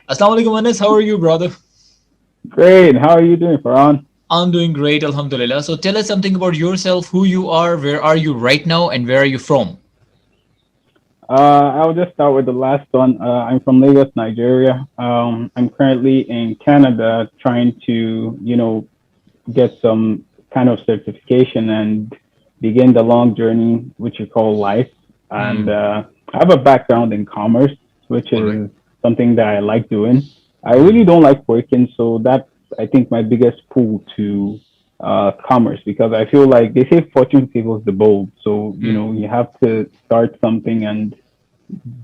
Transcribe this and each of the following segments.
Assalamu alaikum, Anas. How are you, brother? Great. How are you doing, Farhan? I'm doing great, Alhamdulillah. So tell us something about yourself, who you are, where are you right now, and where are you from? I'll just start with the last one. I'm from Lagos, Nigeria. I'm currently in Canada trying to, get some kind of certification and begin the long journey, which you call life. And Hmm. I have a background in commerce, which All right. is something that I like doing. I really don't like working, so that's, I think, my biggest pull to commerce because I feel like they say fortune favors the bold. So, you have to start something and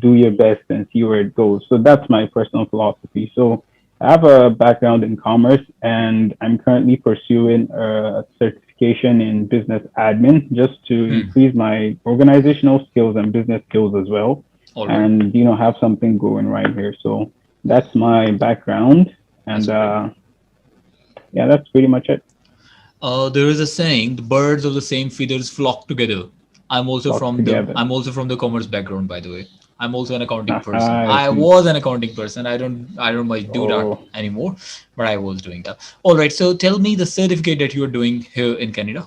do your best and see where it goes. So that's my personal philosophy. So I have a background in commerce and I'm currently pursuing a certification in business admin just to increase my organizational skills and business skills as well. All right. And, have something going right here. So that's my background. That's And great. yeah, that's pretty much it. There is a saying: "The birds of the same feathers flock together." Talk together. I'm also from the commerce background, by the way. I'm also an accounting person. I I see. was an accounting person. I don't much do that Oh, anymore, but I was doing that. All right. So tell me the certificate that you are doing here in Canada.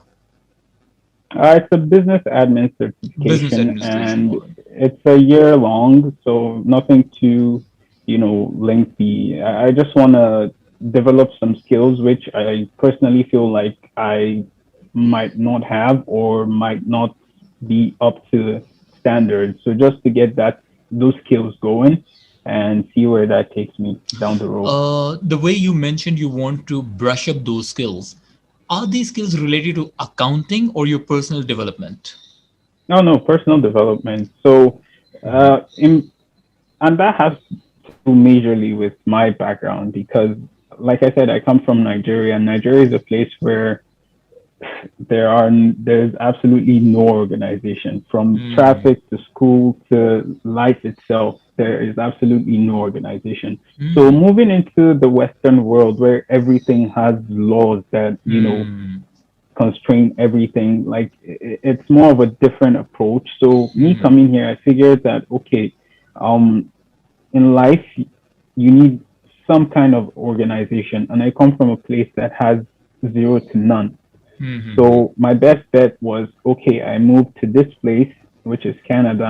it's a business admin Business certification, administration. and All right. it's a year long, so nothing too, lengthy. I just want to develop some skills which I personally feel like I might not have or might not be up to standard. So just to get those skills going and see where that takes me down the road. The way you mentioned you want to brush up those skills, are these skills related to accounting or your personal development? No, no, personal development. So, in and that has to do majorly with my background because like I said, I come from Nigeria, and Nigeria is a place where there's absolutely no organization from Hmm. traffic to school to life itself. There is absolutely no organization. So Hmm. moving into the Western world where everything has laws that Hmm. constrain everything, like it's more of a different approach. So me Hmm. coming here, I figured that okay, um, in life, you need some kind of organization. And I come from a place that has zero to none. Hmm. Hmm. So my best bet was okay, I moved to this place, which is Canada.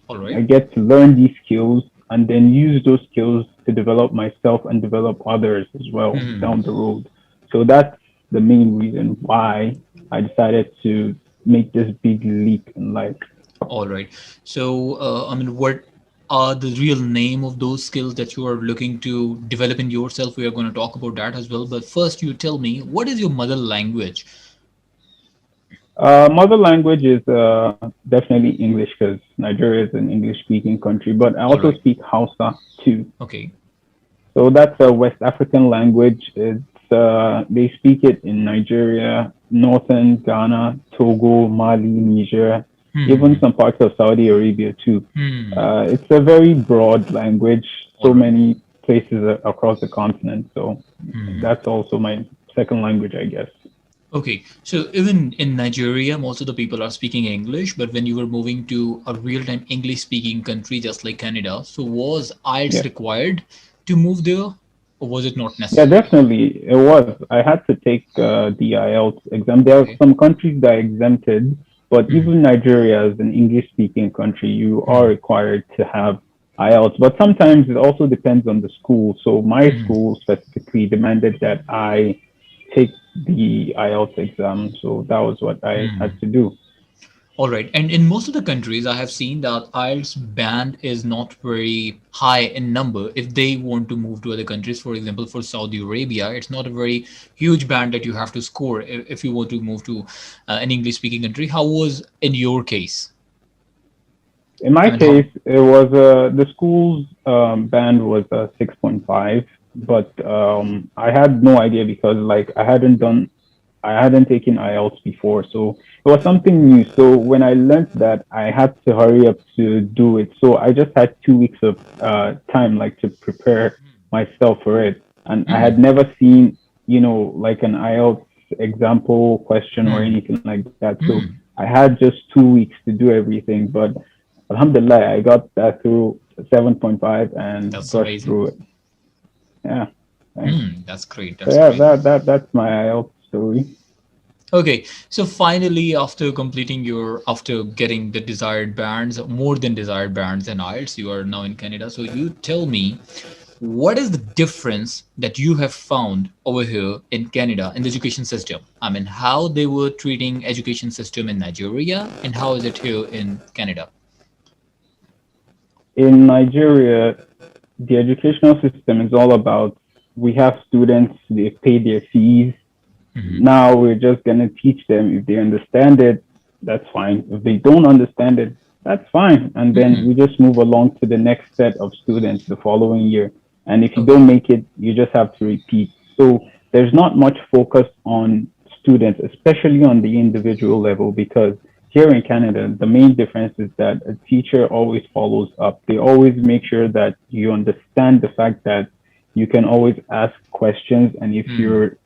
All I right. get to learn these skills and then use those skills to develop myself and develop others as well Hmm. down the road. So that's the main reason why I decided to make this big leap in life. All right. So, I mean, what are the real name of those skills that you are looking to develop in yourself? We are going to talk about that as well. But first, you tell me, what is your mother language? Mother language is definitely English because Nigeria is an English speaking country, but I All also right. speak Hausa too. Okay. So that's a West African language. They speak it in Nigeria, northern Ghana, Togo, Mali, Niger, even Hmm. some parts of Saudi Arabia too. Hmm. It's a very broad language, All so right. many places across the continent. So that's also my second language, I guess. Okay, so even in Nigeria, most of the people are speaking English, but when you were moving to a real-time English-speaking country just like Canada, so was IELTS Yeah. required to move there, or was it not Yeah, necessary? definitely. It was. I had to take the IELTS exam. There are Okay. some countries that are exempted, but even Nigeria, as an English speaking country, you are required to have IELTS. But sometimes it also depends on the school. So my school specifically demanded that I take the IELTS exam. So that was what I had to do. All right. And in most of the countries, I have seen that IELTS band is not very high in number. If they want to move to other countries, for example, for Saudi Arabia, it's not a very huge band that you have to score if you want to move to an English speaking country. How was in your case? In I my mean, how? case, it was the school's band was 6.5, but I had no idea because like I hadn't taken IELTS before, so it was something new. So when I learned that, I had to hurry up to do it. So I just had 2 weeks of time, like to prepare myself for it, and I had never seen, like an IELTS example question or anything like that. So I had just 2 weeks to do everything, but Alhamdulillah, I got that through 7.5 and That's brushed amazing. through it. Yeah, thanks. Hmm, that's great. So That's yeah, great. that's my IELTS story. Okay, so finally, after getting the desired bands, more than desired bands and IELTS, you are now in Canada. So you tell me, what is the difference that you have found over here in Canada in the education system? I mean, how they were treating education system in Nigeria, and how is it here in Canada? In Nigeria, the educational system is all about we have students, they pay their fees. Now we're just going to teach them. If they understand it, that's fine. If they don't understand it, that's fine. And then we just move along to the next set of students the following year. And if you Okay. don't make it, you just have to repeat. So there's not much focus on students, especially on the individual level, because here in Canada, the main difference is that a teacher always follows up. They always make sure that you understand the fact that you can always ask questions. And if you're,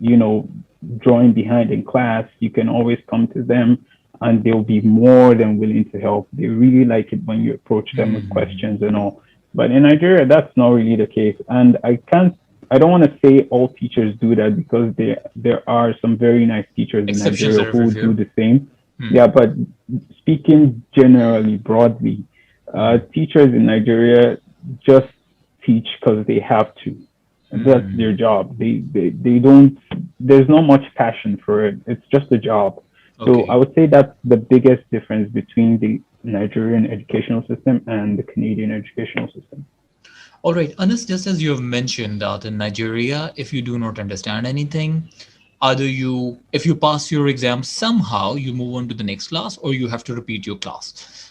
drawing behind in class, you can always come to them and they'll be more than willing to help. They really like it when you approach them with questions and all. But in Nigeria, that's not really the case. And I don't want to say all teachers do that because there are some very nice teachers in Exceptions Nigeria are who do here. the same. Yeah, but speaking generally broadly, teachers in Nigeria just teach because they have to. That's their job. They don't. There's not much passion for it. It's just a job. So I Okay. would say that's the biggest difference between the Nigerian educational system and the Canadian educational system. All right, Anas, just as you have mentioned that in Nigeria, if you do not understand anything, either if you pass your exam somehow, you move on to the next class or you have to repeat your class.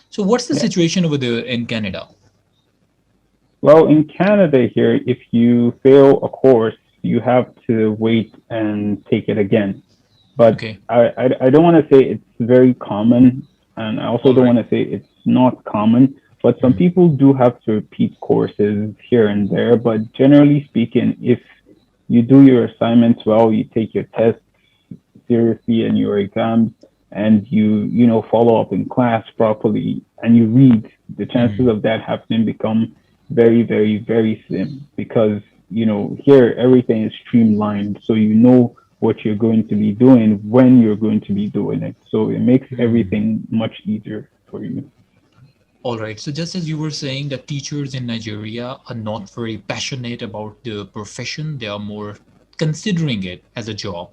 So, what's the Yeah. situation over there in Canada? Well, in Canada here, if you fail a course, you have to wait and take it again. But Okay, I don't want to say it's very common, and I also all don't right. want to say it's not common. But some people do have to repeat courses here and there. But generally speaking, if you do your assignments well, you take your tests seriously and your exams, and you follow up in class properly, and you read, the chances of that happening become very, very, very slim because here everything is streamlined, so you know what you're going to be doing when you're going to be doing it. So it makes everything much easier for you. All right. So just as you were saying that teachers in Nigeria are not very passionate about the profession, they are more considering it as a job.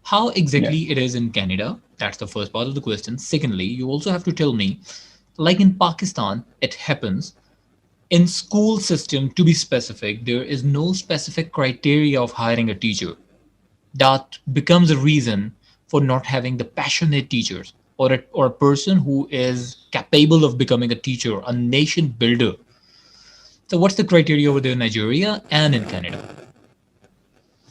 How Yes. exactly it is in Canada? That's the first part of the question. Secondly, you also have to tell me, like in Pakistan, it happens in school system to be specific, there is no specific criteria of hiring a teacher that becomes a reason for not having the passionate teachers or a person who is capable of becoming a teacher, a nation builder. So, what's the criteria over there in Nigeria and in Canada?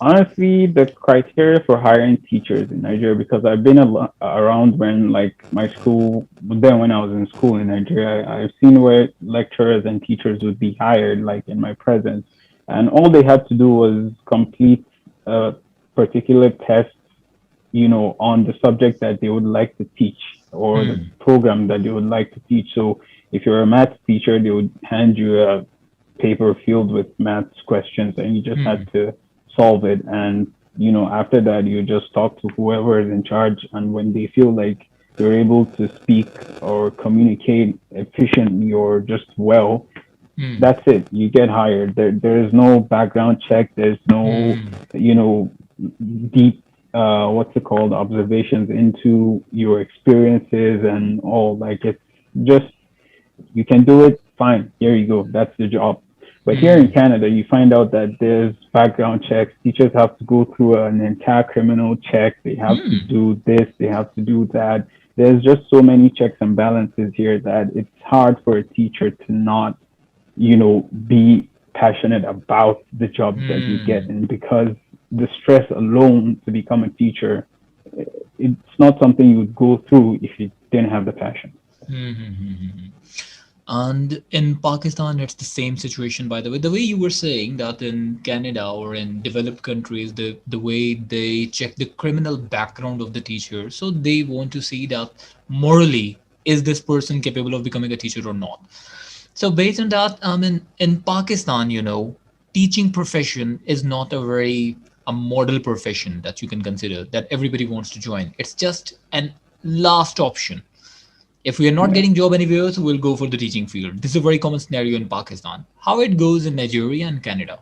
Honestly, the criteria for hiring teachers in Nigeria, because I've been around when like my school, then when I was in school in Nigeria, I've seen where lecturers and teachers would be hired, like in my presence, and all they had to do was complete a particular test, on the subject that they would like to teach or the program that they would like to teach. So if you're a math teacher, they would hand you a paper filled with maths questions and you just had to solve it. And, after that, you just talk to whoever is in charge. And when they feel like you're able to speak or communicate efficiently or just well, that's it. You get hired. There is no background check. There's no, you know, deep, what's it called, observations into your experiences and all. Like it's just you can do it, fine. Here you go. That's the job. But here in Canada, you find out that there's background checks. Teachers have to go through an entire criminal check. They have to do this. They have to do that. There's just so many checks and balances here that it's hard for a teacher to not, be passionate about the job that you get. And because the stress alone to become a teacher, it's not something you would go through if you didn't have the passion. And in Pakistan, it's the same situation, by the way. The way you were saying that in Canada or in developed countries, the way they check the criminal background of the teacher, so they want to see that morally, is this person capable of becoming a teacher or not? So based on that, in Pakistan, teaching profession is not a very a model profession that you can consider that everybody wants to join. It's just an last option. If we are not Yeah. getting job anywhere, so we'll go for the teaching field. This is a very common scenario in Pakistan. How it goes in Nigeria and Canada?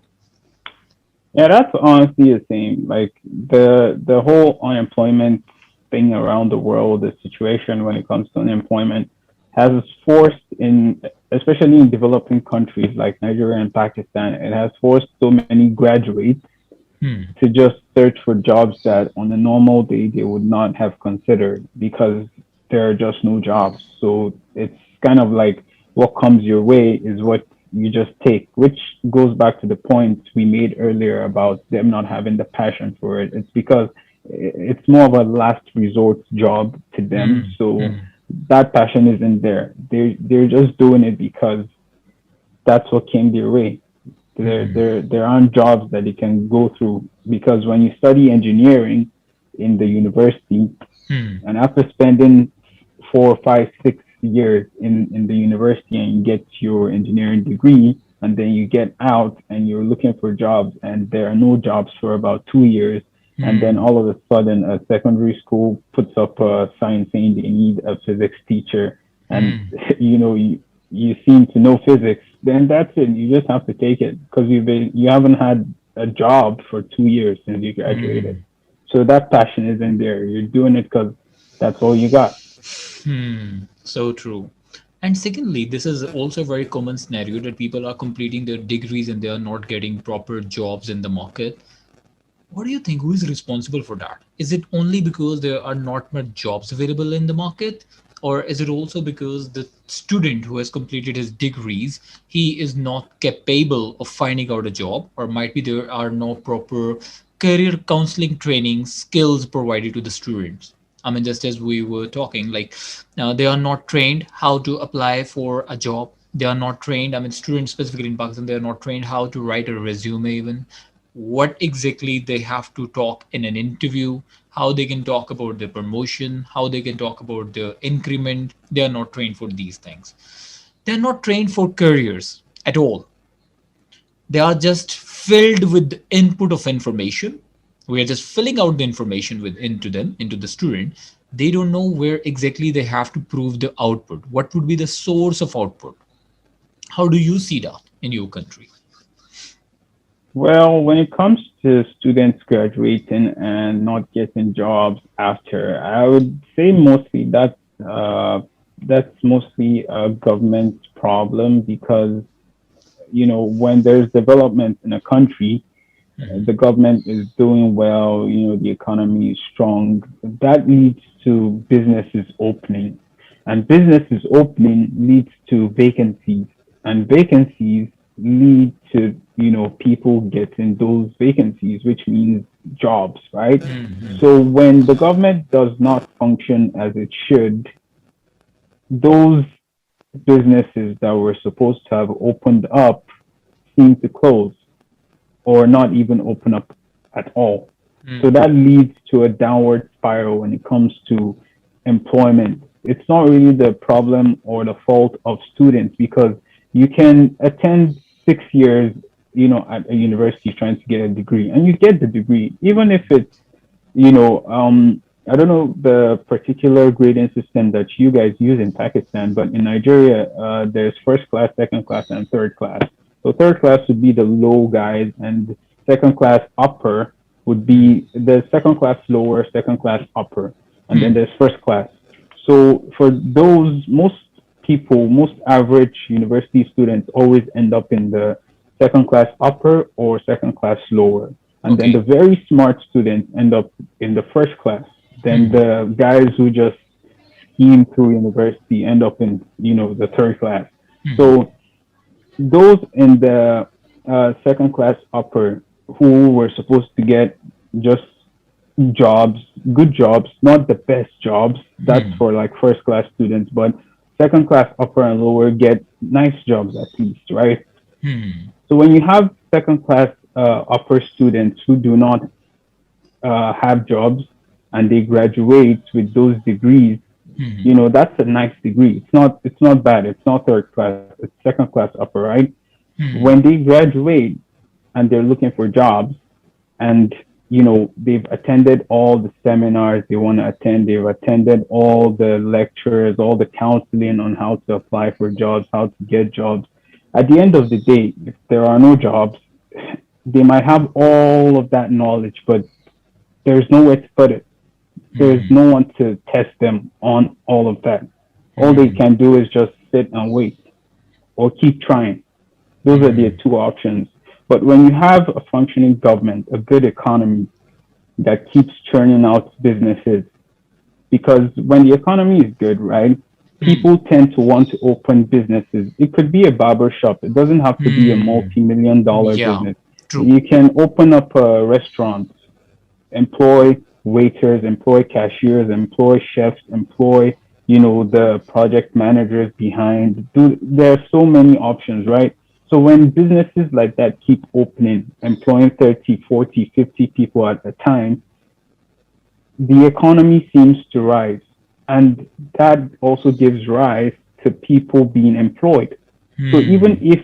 Yeah, that's honestly the same. Like the whole unemployment thing around the world, the situation when it comes to unemployment has forced in, especially in developing countries like Nigeria and Pakistan, it has forced so many graduates Hmm. to just search for jobs that on a normal day they would not have considered because there are just no jobs. So it's kind of like what comes your way is what you just take, which goes back to the point we made earlier about them not having the passion for it. It's because it's more of a last resort job to them. Hmm. So Hmm. that passion isn't there. They're just doing it because that's what came their way. There aren't jobs that they can go through because when you study engineering in the university Hmm. and after spending 4, 5, 6 years in the university and you get your engineering degree and then you get out and you're looking for jobs and there are no jobs for about 2 years and then Hmm. all of a sudden a secondary school puts up a sign saying they need a physics teacher and Hmm. you seem to know physics, then that's it. You just have to take it because you haven't had a job for 2 years since you graduated. Hmm. So that passion isn't there. You're doing it because that's all you got. Hmm. So true. And secondly, this is also a very common scenario that people are completing their degrees and they are not getting proper jobs in the market. What do you think? Who is responsible for that? Is it only because there are not much jobs available in the market? Or is it also because the student who has completed his degrees, he is not capable of finding out a job? Or might be there are no proper career counseling training skills provided to the students? I mean, just as we were talking, like they are not trained how to apply for a job. They are not trained. I mean, students specifically in Pakistan, they are not trained how to write a resume even what exactly they have to talk in an interview, how they can talk about their promotion, how they can talk about their increment. They are not trained for these things. They're not trained for careers at all. They are just filled with the input of information. We are just filling out the information with into them, into the student. They don't know where exactly they have to prove the output. What would be the source of output? How do you see that in your country? Well, when it comes to students graduating and not getting jobs after, I would say mostly that's mostly a government problem because when there's development in a country, the government is doing well, the economy is strong. That leads to businesses opening, and businesses opening leads to vacancies, and vacancies lead to, people getting those vacancies, which means jobs, right? So when the government does not function as it should, those businesses that were supposed to have opened up seem to close or not even open up at all. So that leads to a downward spiral when it comes to employment. It's not really the problem or the fault of students because you can attend 6 years, at a university trying to get a degree and you get the degree, even if it's, I don't know the particular grading system that you guys use in Pakistan, but in Nigeria, there's first class, second class, and third class. So third class would be the low guys, and second class upper would be the second class lower, second class upper, and then there's first class. So for those, most people, most average university students always end up in the second class upper or second class lower. And then the Okay. very smart students end up in the first class. Then the guys who just scheme through university end up in, the third class. So those in the second class upper who were supposed to get just jobs, good jobs, not the best jobs. That's for like first class students, but second class upper and lower get nice jobs at least, right? So when you have second class upper students who do not have jobs and they graduate with those degrees, that's a nice degree. It's not bad. It's not third class. It's second class upper, right? When they graduate, and they're looking for jobs, and they've attended all the seminars they want to attend, they've attended all the lectures, all the counseling on how to apply for jobs, how to get jobs. At the end of the day, if there are no jobs, they might have all of that knowledge, but there's nowhere to put it. There's Hmm. no one to test them on all of that. All they Hmm. can do is just sit and wait or keep trying. Those are their Hmm. two options. But when you have a functioning government, a good economy that keeps churning out businesses, because when the economy is good, right, Hmm. people tend to want to open businesses. It could be a barber shop. It doesn't have to be a Hmm. multi-million dollar Yeah. business. True. You can open up a restaurant, employ waiters, employ cashiers, employ chefs, employ, the project managers behind. There are so many options, right? So when businesses like that keep opening, employing 30, 40, 50 people at a time, the economy seems to rise. And that also gives rise to people being employed. So even Hmm. if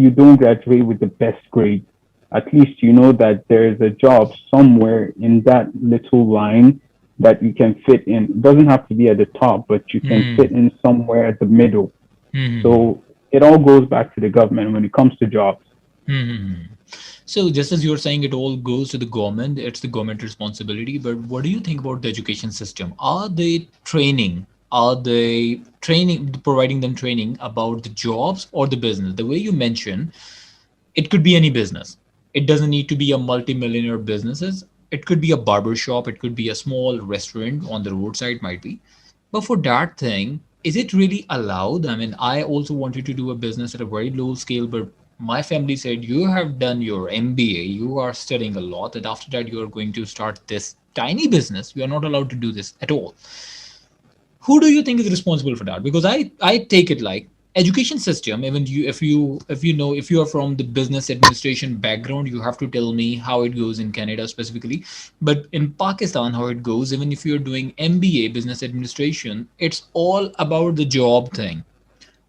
you don't graduate with the best grade, at least you know that there is a job somewhere in that little line that you can fit in. It doesn't have to be at the top, but you can fit Hmm. in somewhere at the middle. Hmm. So it all goes back to the government when it comes to jobs. Hmm. So, just as you're saying, it all goes to the government, it's the government responsibility. But what do you think about the education system? Are they training? Are they training, providing them training about the jobs or the business? The way you mentioned, it could be any business. It doesn't need to be a multi-millionaire businesses. It could be a barber shop. It could be a small restaurant on the roadside, might be. But for that thing, is it really allowed? I mean, I also wanted to do a business at a very low scale, but my family said, you have done your MBA, you are studying a lot, and after that, you are going to start this tiny business. You are not allowed to do this at all. Who do you think is responsible for that? Because I take it like education system. Even you, if you know, if you are from the business administration background, you have to tell me how it goes in Canada specifically. But in Pakistan, how it goes, even if you're doing MBA business administration, it's all about the job thing.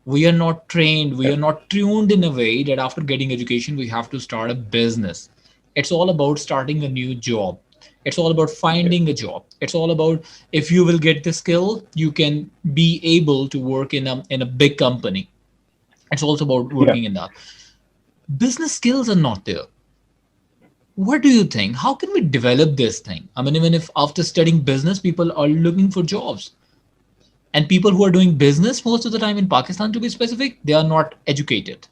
We are not trained, we are not tuned in a way that after getting education we have to start a business. It's all about starting a new job. It's all about Yeah. finding a job. It's all about, if you will get the skill, you can be able to work in a big company. It's also about Yeah. working in that. Business skills are not there. What do you think? How can we develop this thing? I mean, even if after studying business people are looking for jobs, and people who are doing business most of the time in Pakistan, to be specific, they are not educated,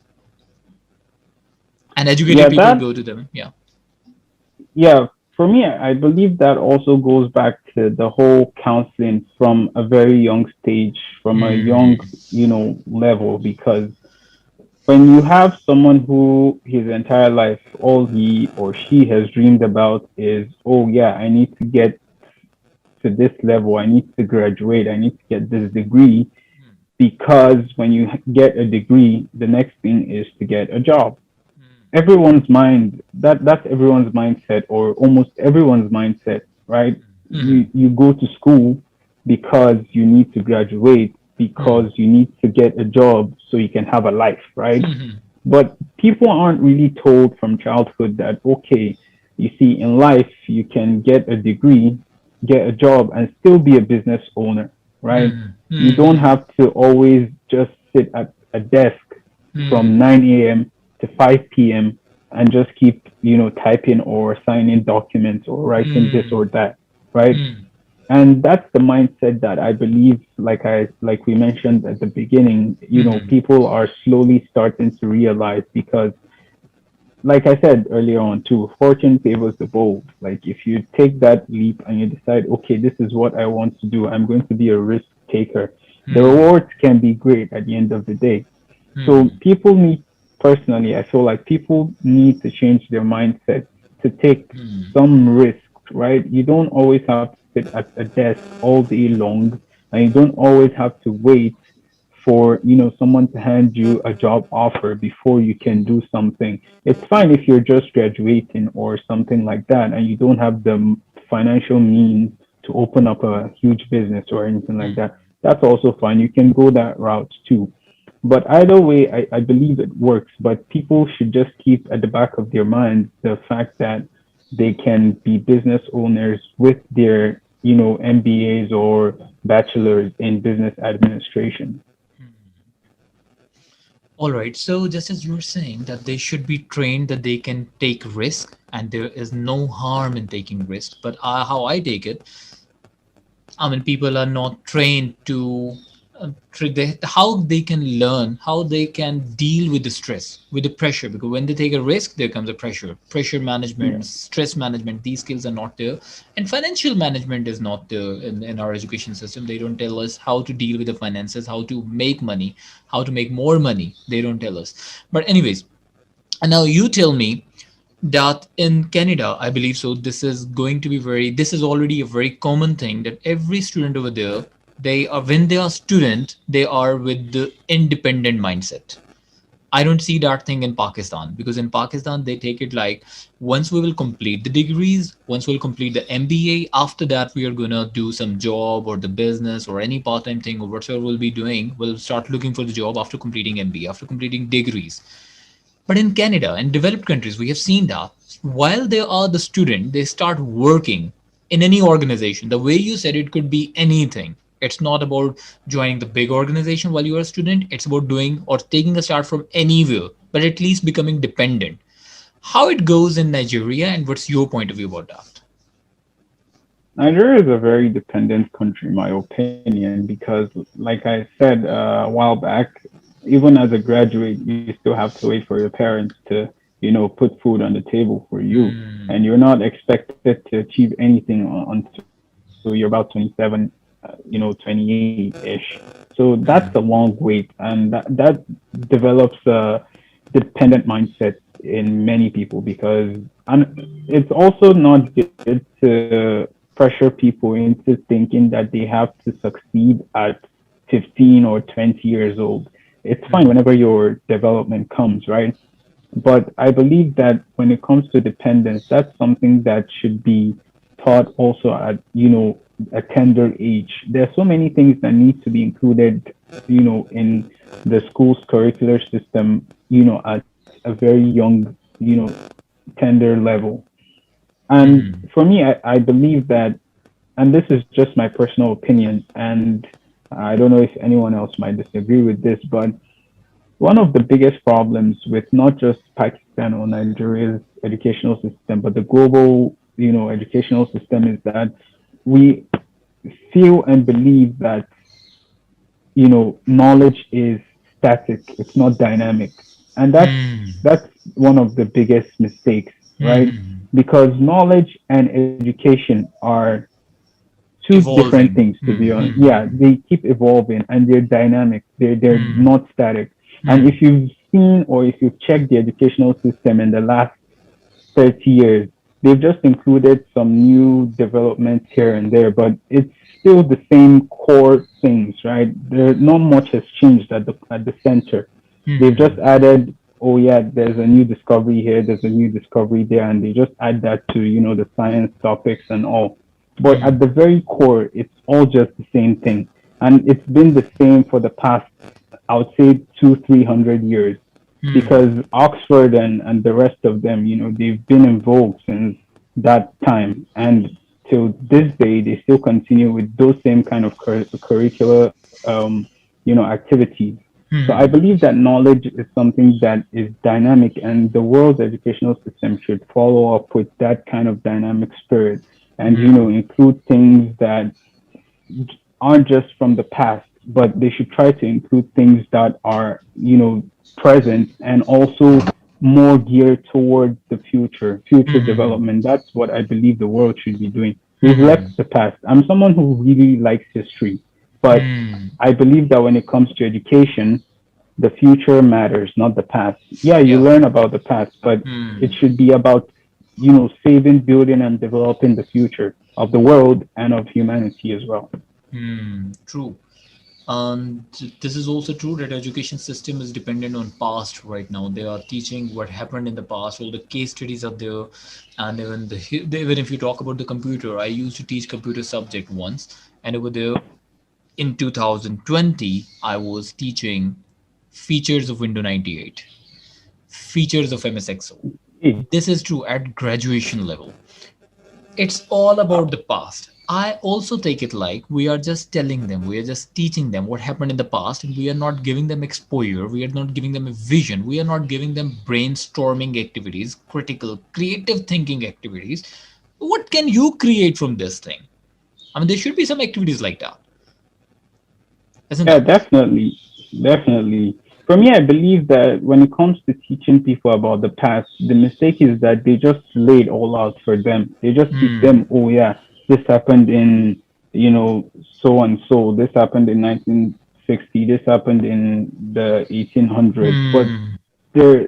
and Yeah, educated people that go to them. Yeah. yeah, for me, I believe that also goes back to the whole counseling from a very young stage, from a young, Hmm. level, because when you have someone who his entire life, all he or she has dreamed about is, oh yeah, I need to get to this level, I need to graduate, I need to get this degree, because when you get a degree, the next thing is to get a job. Everyone's mind, that's everyone's mindset, or almost everyone's mindset, right? Hmm. You go to school because you need to graduate, Hmm. because you need to get a job so you can have a life, right? Hmm. But people aren't really told from childhood that, okay, you see, in life, you can get a degree, get a job, and still be a business owner, right? Hmm. You don't Hmm. have to always just sit at a desk from Hmm. 9 a.m. to 5 p.m. and just keep, typing or signing documents or writing this Hmm. or that, right? Hmm. And that's the mindset that I believe, like we mentioned at the beginning, Hmm. people are slowly starting to realize, because like I said earlier on too, fortune favors the bold. Like if you take that leap and you decide, okay, this is what I want to do, I'm going to be a risk taker, the Hmm. rewards can be great at the end of the day. So Hmm. people need, personally, I feel like people need to change their mindset to take Hmm. some risks, right? You don't always have to sit at a desk all day long, and you don't always have to wait for, someone to hand you a job offer before you can do something. It's fine if you're just graduating or something like that, and you don't have the financial means to open up a huge business or anything like that. That's also fine. You can go that route too. But either way, I believe it works. But people should just keep at the back of their mind the fact that they can be business owners with their, MBAs or bachelors in business administration. All right. So just as you were saying that they should be trained that they can take risk and there is no harm in taking risk. But how I take it, I mean, people are not trained to how they can learn, how they can deal with the stress, with the pressure. Because when they take a risk, there comes a pressure Yeah. management, stress management. These skills are not there, and financial management is not there in our education system. They don't tell us how to deal with the finances, how to make money, how to make more money. They don't tell us. But anyways, and now you tell me that in Canada, I believe so, this is already a very common thing that every student over there, when they are student, they are with the independent mindset. I don't see that thing in Pakistan because in Pakistan they take it like once we will complete the degrees, once we'll complete the MBA, after that we are gonna do some job or the business or any part-time thing or whatever we'll be doing. We'll start looking for the job after completing MBA, after completing degrees. But in Canada and developed countries, we have seen that while they are the student, they start working in any organization. The way you said it could be anything. It's not about joining the big organization while you are a student. It's about doing or taking a start from anywhere, but at least becoming dependent. How it goes in Nigeria, and what's your point of view about that? Nigeria is a very dependent country, in my opinion, because, like I said a while back, even as a graduate, you still have to wait for your parents to, put food on the table for you, and you're not expected to achieve anything until you're about 27, 28-ish. So that's a long wait, and that develops a dependent mindset in many people because it's also not good to pressure people into thinking that they have to succeed at 15 or 20 years old. It's fine whenever your development comes, right? But I believe that when it comes to dependence, that's something that should be taught also at, a tender age. There are so many things that need to be included, in the school's curricular system, at a very young, tender level. And for me, I believe that, and this is just my personal opinion, and I don't know if anyone else might disagree with this, but one of the biggest problems with not just Pakistan or Nigeria's educational system, but the global, educational system is that we feel and believe that, knowledge is static, it's not dynamic. And that's one of the biggest mistakes, right? Because knowledge and education are two different Evolving. things, to be honest. Yeah, they keep evolving and they're dynamic. They're not static. And if you've seen or if you've checked the educational system in the last 30 years, they've just included some new developments here and there, but it's still the same core things, right? There not much has changed at the center. They've just added, oh yeah, there's a new discovery here, there's a new discovery there, and they just add that to, the science topics and all. But at the very core, it's all just the same thing. And it's been the same for the past, I would say, 300 years because Oxford and the rest of them, they've been in vogue since that time. And till this day, they still continue with those same kind of curricular, activities. So I believe that knowledge is something that is dynamic, and the world's educational system should follow up with that kind of dynamic spirit, and include things that aren't just from the past, but they should try to include things that are, present and also more geared towards the future development. That's what I believe the world should be doing. We've left the past. I'm someone who really likes history, but I believe that when it comes to education, the future matters, not the past. Yeah, you Yeah. learn about the past, but it should be about, saving, building, and developing the future of the world and of humanity as well. True. And this is also true that education system is dependent on past right now. They are teaching what happened in the past. All the case studies are there, and even if you talk about the computer, I used to teach computer subject once, and over there in 2020, I was teaching. features of Windows 98, features of MS Excel. Eh, This is true at graduation level. It's all about the past. I also take it like we are just telling them, we are just teaching them what happened in the past, and we are not giving them exposure, we are not giving them a vision, we are not giving them brainstorming activities, critical, creative thinking activities. What can you create from this thing? I mean, there should be some activities like that, isn't Yeah, that? definitely, definitely. For me, I believe that when it comes to teaching people about the past, the mistake is that they just lay it all out for them. They just teach Hmm. them, oh yeah, this happened in, so and so. This happened in 1960. This happened in the 1800s. But Hmm. they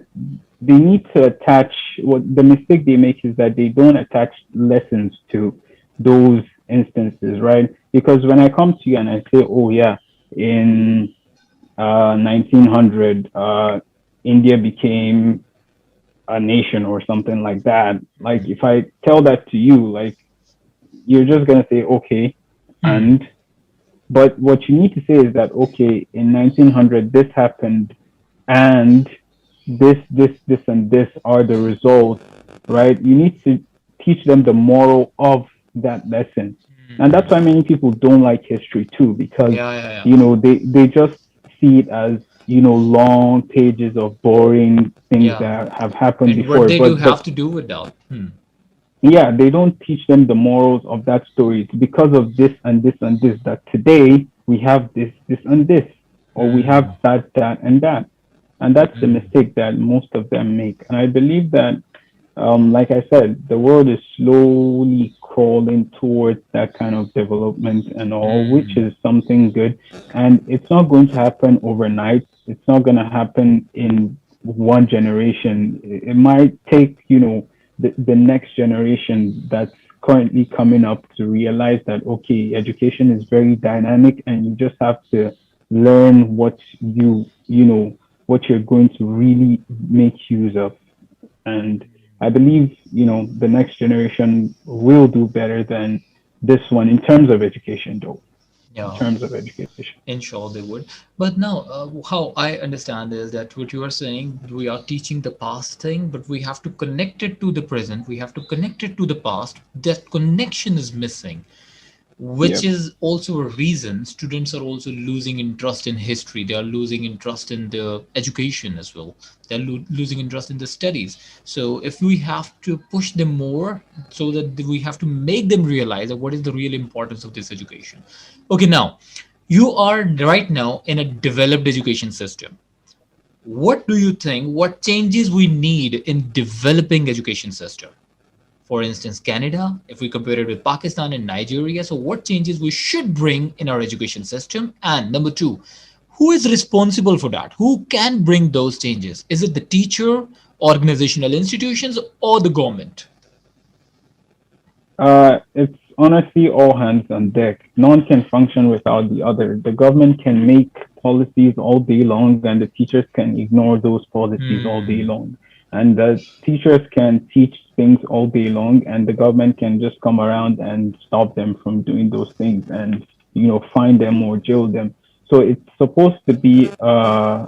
they need to attach. What the mistake they make is that they don't attach lessons to those instances, right? Because when I come to you and I say, oh yeah, in 1900, India became a nation or something like that. Like if I tell that to you, like you're just gonna say okay, Hmm. and but what you need to say is that okay, in 1900 this happened, and this, and this are the results, right? You need to teach them the moral of that lesson. And that's why many people don't like history too, because, Yeah, yeah, yeah. they just see it as, long pages of boring things Yeah. that have happened And what before. they do But have to do with that. Hmm. yeah, they don't teach them the morals of that story. It's because of this and this and this that today we have this and this, or we have Hmm. that and that. And that's the mistake that most of them make. And I believe that, like I said, the world is slowly crawling towards that kind of development and all, which Hmm. is something good. And it's not going to happen overnight. It's not going to happen in one generation. It might take, the next generation that's currently coming up to realize that, okay, education is very dynamic and you just have to learn what you're going to really make use of. And I believe, the next generation will do better than this one in terms of education, though. In Yeah. terms of education. Ensure they would. But now, how I understand is that what you are saying, we are teaching the past thing, but we have to connect it to the present. We have to connect it to the past. That connection is missing, which Yep. is also a reason students are also losing interest in history. They are losing interest in the education as well. They're losing interest in the studies. So if we have to push them more, so that we have to make them realize that what is the real importance of this education. Okay, now you are right now in a developed education system. What do you think, what changes we need in developing education system? For instance, Canada, if we compare it with Pakistan and Nigeria, so what changes we should bring in our education system? And number two, who is responsible for that? Who can bring those changes? Is it the teacher, organizational institutions, or the government? It's honestly all hands on deck. None can function without the other. The government can make policies all day long, and the teachers can ignore those policies all day Hmm. long. And the teachers can teach things all day long, and the government can just come around and stop them from doing those things and, fine them or jail them. So it's supposed to be uh,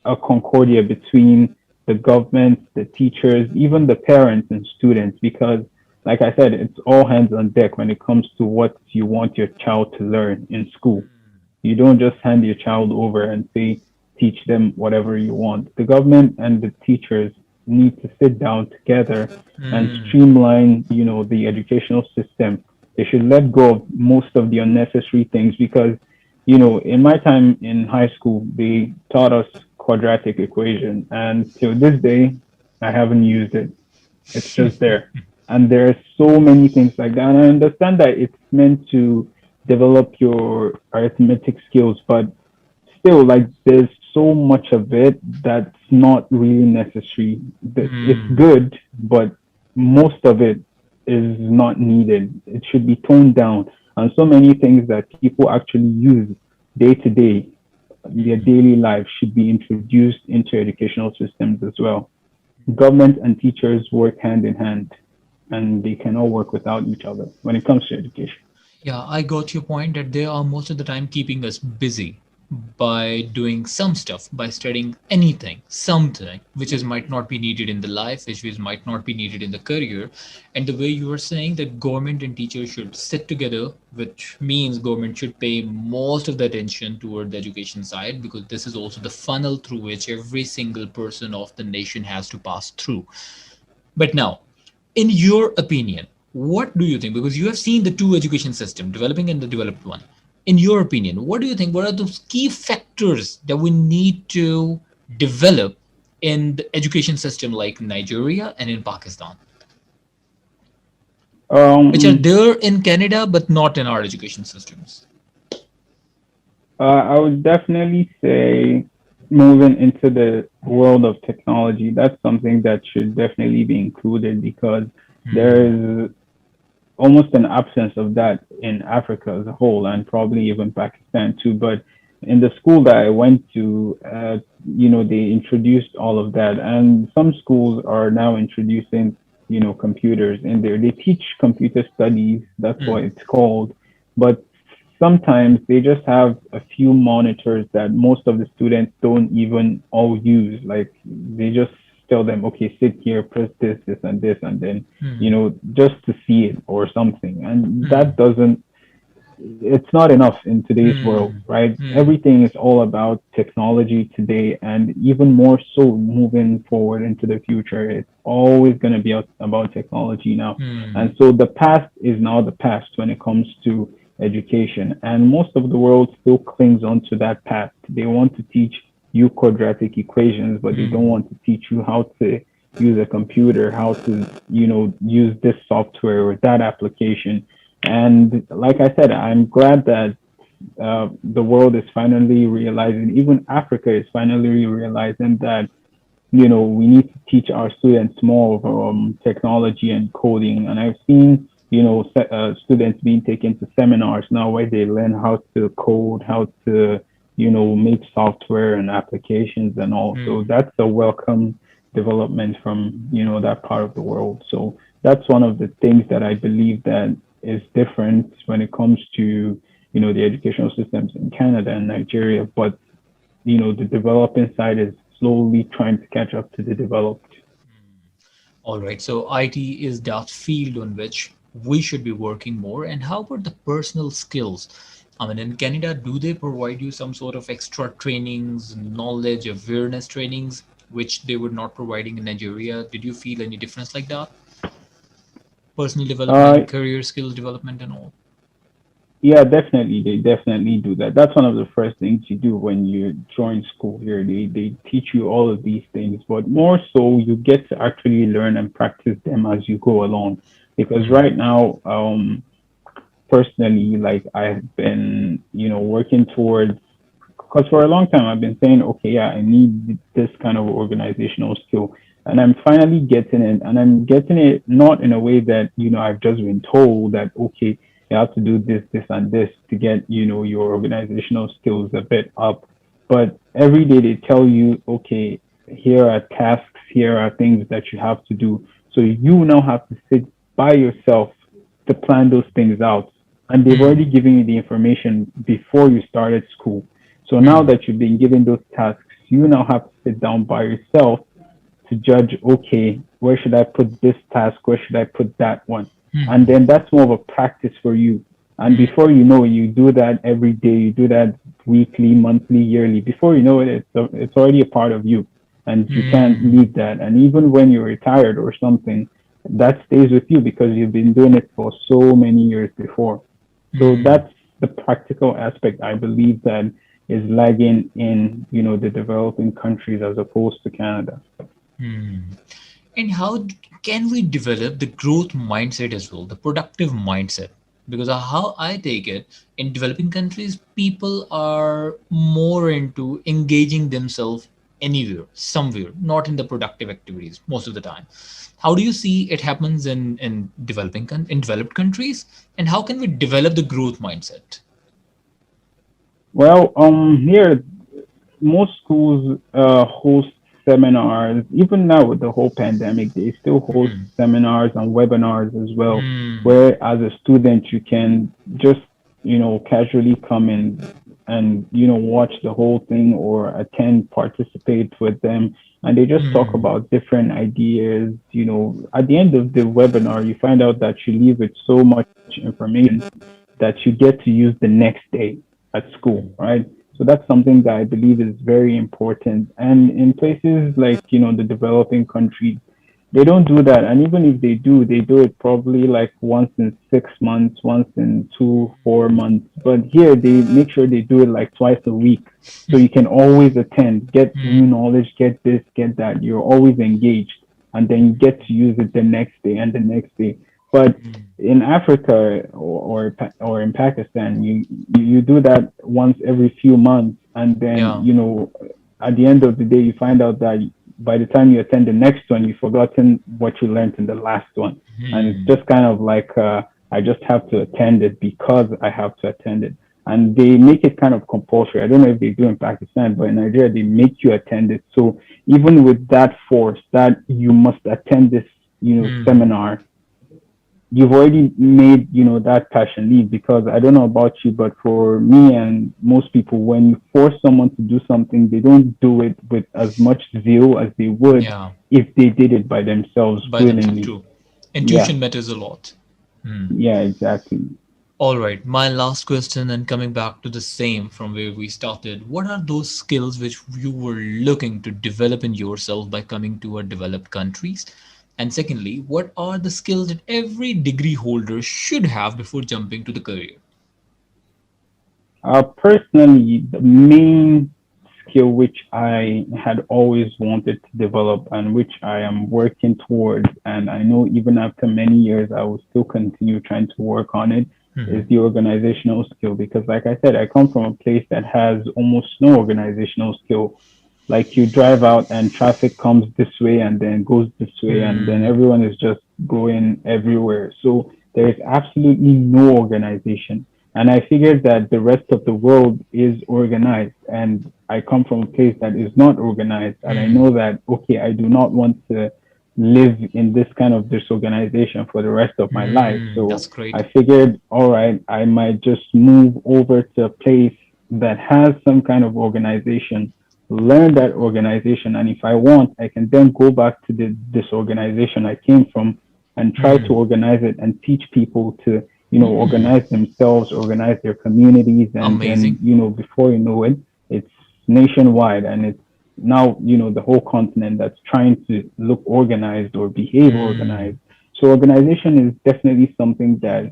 a concordia between the government, the teachers, even the parents and students, because, like I said, it's all hands on deck when it comes to what you want your child to learn in school. You don't just hand your child over and say, teach them whatever you want. The government and the teachers need to sit down together and Hmm. streamline, the educational system. They should let go of most of the unnecessary things because, in my time in high school, they taught us quadratic equation, and till this day, I haven't used it. It's just there. And there are so many things like that. And I understand that it's meant to develop your arithmetic skills, but still, like, there's so much of it that's not really necessary. It's Hmm. good, but most of it is not needed. It should be toned down. And so many things that people actually use day to day, their daily life, should be introduced into educational systems as well. Government and teachers work hand in hand, and they cannot work without each other when it comes to education. Yeah, I got your point that they are most of the time keeping us busy. by doing some stuff, by studying anything, something which is might not be needed in the life, which is might not be needed in the career. And the way you are saying that government and teachers should sit together, which means government should pay most of the attention toward the education side, because this is also the funnel through which every single person of the nation has to pass through. But now, in your opinion, what do you think? Because you have seen the two education system, developing and the developed one. In your opinion, what do you think? What are those key factors that we need to develop in the education system like Nigeria and in Pakistan, which are Um, there in Canada but not in our education systems? I would definitely say moving into the world of technology, that's something that should definitely be included because there Hmm. is almost an absence of that in Africa as a whole and probably even Pakistan too. But in the school that I went to, they introduced all of that. And some schools are now introducing, computers in there. They teach computer studies, that's Hmm. what it's called. But sometimes they just have a few monitors that most of the students don't even all use. Like they just tell them, okay, sit here, press this, this, and this, and then, Hmm. just to see it or something. And Hmm. that doesn't, it's not enough in today's world, Hmm. right? Hmm. Everything is all about technology today, and even more so moving forward into the future. It's always going to be about technology now. Hmm. And so the past is now the past when it comes to education. And most of the world still clings on to that past. They want to teach you quadratic equations, but they don't Hmm. want to teach you how to use a computer, how to, use this software or that application. And like I said, I'm glad that the world is finally realizing, even Africa is finally realizing that, we need to teach our students more of technology and coding. And I've seen, students being taken to seminars now where they learn how to code, how to, make software and applications and all. So Hmm. that's a welcome development from, that part of the world. So that's one of the things that I believe that is different when it comes to, the educational systems in Canada and Nigeria. But the developing side is slowly trying to catch up to the developed. All right, so IT is that field on which we should be working more. And how about the personal skills? I mean, in Canada, do they provide you some sort of extra trainings, knowledge, awareness trainings, which they were not providing in Nigeria? Did you feel any difference like that? Personal Uh, development, career skills development, and all. yeah, definitely. They definitely do that. That's one of the first things you do when you join school here. They teach you all of these things, but more so you get to actually learn and practice them as you go along. Because Hmm. right now, personally, like I've been, working towards, because for a long time I've been saying, okay, yeah, I need this kind of organizational skill. And I'm finally getting it. And I'm getting it not in a way that, I've just been told that, okay, you have to do this, this, and this to get, your organizational skills a bit up. But every day they tell you, okay, here are tasks, here are things that you have to do. So you now have to sit by yourself to plan those things out. And they've Hmm. already given you the information before you started school. So now Hmm. that you've been given those tasks, you now have to sit down by yourself to judge, okay, where should I put this task? Where should I put that one? And Hmm. then that's more of a practice for you. And Hmm. before you know it, you do that every day, you do that weekly, monthly, yearly. Before you know it, it's already a part of you. And you can't Hmm. leave that. And even when you're retired or something, that stays with you because you've been doing it for so many years before. So Hmm. that's the practical aspect I believe that is lagging in, the developing countries as opposed to Canada. Hmm. And how can we develop the growth mindset as well, the productive mindset? Because how I take it, in developing countries, people are more into engaging themselves anywhere, somewhere, not in the productive activities most of the time. How do you see it happens in in developed countries, and how can we develop the growth mindset? Well, here most schools host seminars. Even now with the whole pandemic, they still host Hmm. seminars and webinars as well, Hmm. where as a student you can just, casually come in. and watch the whole thing or attend, participate with them, and they just talk Hmm. about different ideas. At the end of the webinar, you find out that you leave with so much information that you get to use the next day at school, right? So that's something that I believe is very important. And in places like, the developing countries, they don't do that. And even if they do it probably like once in 6 months, once in 4 months. But here they make sure they do it like twice a week. So you can always attend, get Hmm. new knowledge, get this, get that. You're always engaged. And then you get to use it the next day and the next day. But in Africa or in Pakistan, you do that once every few months, and then Yeah. at the end of the day, you find out that by the time you attend the next one, you've forgotten what you learned in the last one, and it's Hmm. just kind of like I just have to attend it because I have to attend it, and they make it kind of compulsory. I don't know if they do in Pakistan, but in Nigeria they make you attend it. So even with that force that you must attend this, Hmm. seminar, you've already made that passion leave. Because I don't know about you, but for me and most people, when you force someone to do something, they don't do it with as much zeal as they would Yeah. if they did it by themselves By themselves, willingly. true. Yeah, Intuition matters a lot. Hmm. yeah, exactly. All right, my last question, and coming back to the same from where we started, what are those skills which you were looking to develop in yourself by coming to our developed countries? And secondly, what are the skills that every degree holder should have before jumping to the career? Personally, the main skill which I had always wanted to develop and which I am working towards, and I know even after many years, I will still continue trying to work on it, is the organizational skill. Because, like I said, I come from a place that has almost no organizational skill. Like you drive out and traffic comes this way and then goes this way, and then Hmm. everyone is just going everywhere. So there is absolutely no organization. And I figured that the rest of the world is organized. And I come from a place that is not organized. And I know that, okay, I do not want to live in this kind of disorganization for the rest of my life. Hmm. So That's great. I figured, all right, I might just move over to a place that has some kind of organization, learn that organization. And if I want, I can then go back to this organization I came from and try to Hmm. organize it and teach people to organize themselves, organize their communities, and then, Amazing. before you know it, it's nationwide and it's now, the whole continent that's trying to look organized or behave Hmm. organized. So organization is definitely something that,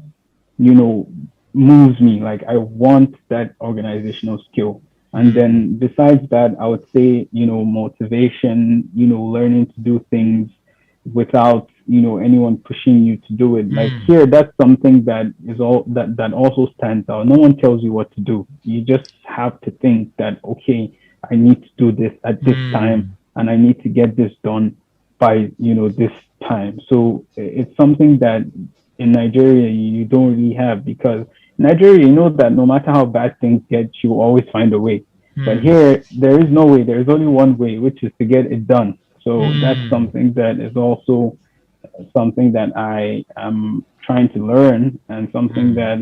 you know, moves me. Like I want that organizational skill. And Hmm. then besides that, I would say, motivation, learning to do things without, anyone pushing you to do it. Like Hmm. here, that's something that is all that also stands out. No one tells you what to do. You just have to think that, okay, I need to do this at this time Hmm. and I need to get this done by, this time. So it's something that in Nigeria you don't really have. Because in Nigeria, you know that no matter how bad things get, you always find a way. But Hmm. here, there is no way. There is only one way, which is to get it done. So that's Hmm. something that is also something that I am trying to learn, and something Hmm. that,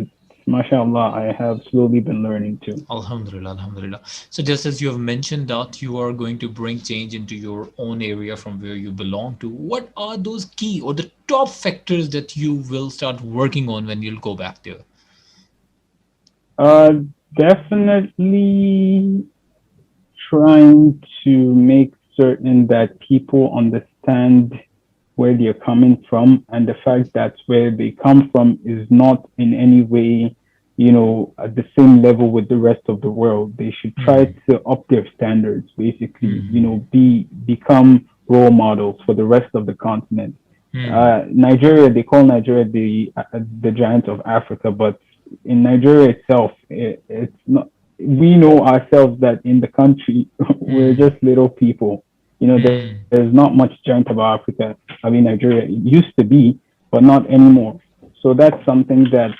mashallah, I have slowly been learning too. Alhamdulillah, Alhamdulillah. So just as you have mentioned that you are going to bring change into your own area from where you belong to, what are those key or the top factors that you will start working on when you'll go back there? Uh, Definitely trying to make certain that people understand where they're coming from, and the fact that where they come from is not in any way, at the same level with the rest of the world. They should try Hmm. to up their standards, basically, Hmm. become role models for the rest of the continent. Hmm. Nigeria, they call Nigeria the giant of Africa, but in Nigeria itself, it's not. We know ourselves that in the country we're Hmm. just little people. There's Hmm. not much giant about Africa. I mean, Nigeria, it used to be, but not anymore. So that's something that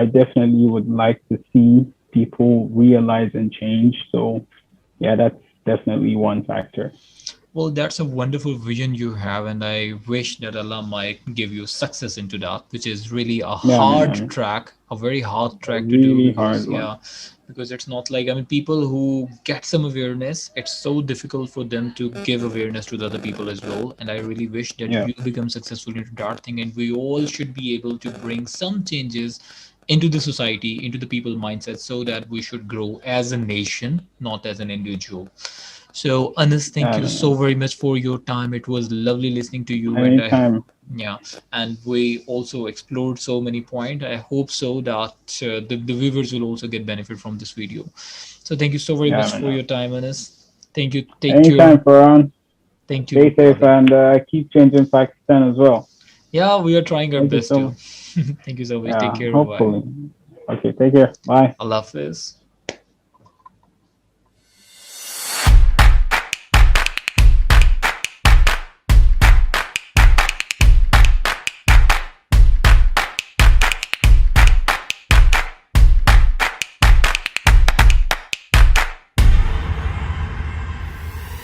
I definitely would like to see people realize and change. So yeah, that's definitely one factor. Well, that's a wonderful vision you have, and I wish that Allah might give you success into that, which is really a Yeah, man. hard track, a very hard A track to do really hard because, one. yeah, because it's not like, I mean, people who get some awareness, it's so difficult for them to give awareness to the other people as well. And I really wish that Yeah, you become successful into that thing, and we all should be able to bring some changes into the society, into the people mindset, so that we should grow as a nation, not as an individual. So, Anas, thank yeah, you so man. very much for your time. It was lovely listening to you, and Anytime. yeah, and we also explored so many points. I hope so that the viewers will also get benefit from this video. So, thank you so very Yeah, much for man. your time, Anas. Thank you. Take care. Anytime, Farhan. Thank you. Stay safe Bye. and keep changing Pakistan as well. Yeah, we are trying our Thank you best so to. much. Thank you so much. Take Yeah, care. Bye bye. hopefully. Okay, take care. Bye. Allah Hafiz.